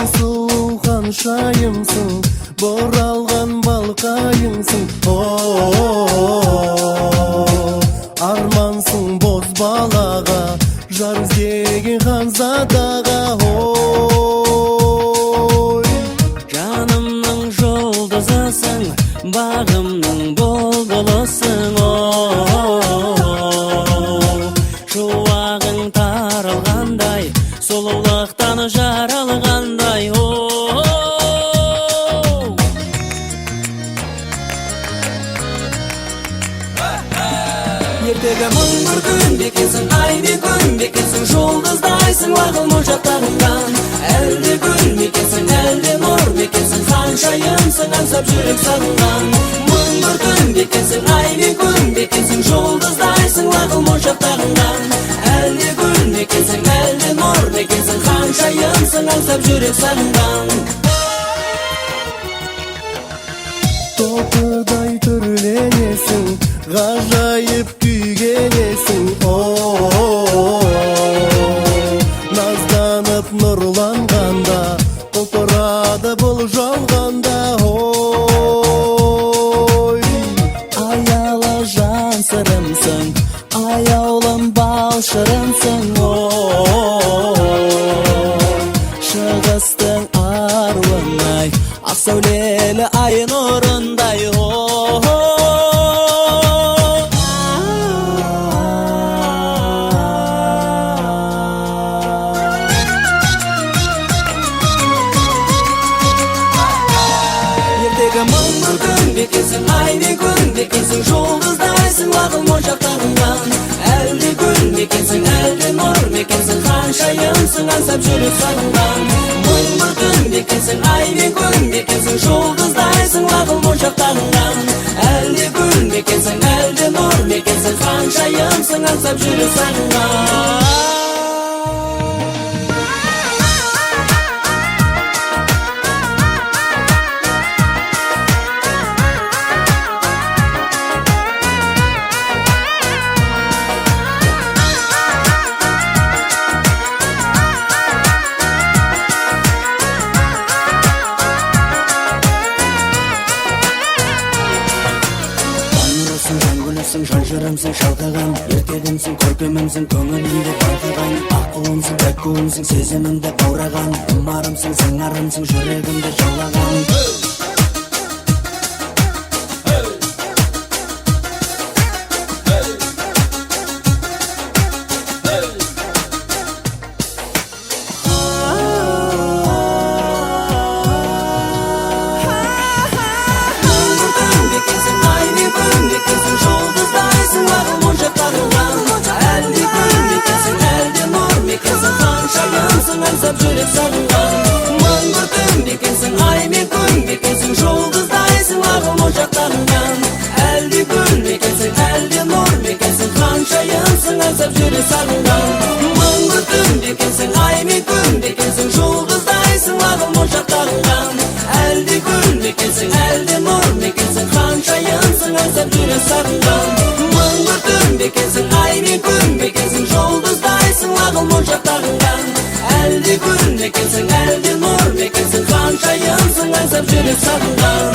Сұлу ханшайымсың, боралған балқайыңсың. Армансың боз балаға, жар іздеген ханзадаға. Жанымның жұлдызысың, бағымның бұлбұлысың. Шуағың таралғандай, сұлулықтан жаралғандай. Ертегі мың бір күн бекенсің, ай бе күн бекенсің, жұлдыздайсың ағыл моншақтарыңдан. Әлде гүл мекенсің, әлде нұр мекенсің, ханшайымсың аңсап жүрек сағынған. Мың бір күн бекенсің, ай бе күн бекенсің, жұлдыздайсың ағыл моншақтарыңдан. Әлде гүл мекенсің, әлде нұр мекенсің, ханшайымсың аңсап жүрек сағынған. Топыдай түрленесің, ғажайып күйгенесің. Назданып нұрланғанда, құлпырады бұл жалғанда. Аяла жан сырымсың, аяулым бал шырымсың. Шығыстың аруынай, ақ сәулелі ай нұрындай. Ертегі мың бір күн бекенсің, ай бе күн бекенсің, жұлдыздайсың ағыл моншақтарыңдан. Әлде гүл мекенсің, әлде нұр мекенсің, ханшайымсың аңсап жүрек сағынған. Мың бір күн бекенсің, ай бе күн бекенсің, жұлдыздайсың ағыл моншақтарыңдан. Әлде гүл мекенсің, әлде нұр мекенсің, ханшайымсың аңсап жүрек сағынған. Жан жырымсың, шалқыған ертегімсің, көркемімсің, көңілімде балқыған. Аққуымсың, бәккуымсың, сезімімді баураған. Құмарымсың, сыңарымсың, жүрегімді жаулаған. Аңсап жүрек сағынған. Мың бір күн бекенсің, ай мен күн бекенсің, жұлдыздайсың ағыл моншақтарыңдан. Әлде гүл мекенсің, әлде нұр мекенсің, ханшайымсың аңсап жүрек сағынған. Мың бір күн бекенсің, ай мен күн бекенсің, жұлдыздайсың ағыл моншақтарыңдан. Әлде гүл мекенсің, әлде нұр мекенсің, ханшайымсың аңсап жүрек сағынған. Мың бір күн бекенсің, ай мен күн бекенсің, жұлдыздайсың ағыл моншақтарыңдан. Әлде гүл мекенсің, әлде нұр мекенсің, ханшайымсың аңсап жүрек сағынған.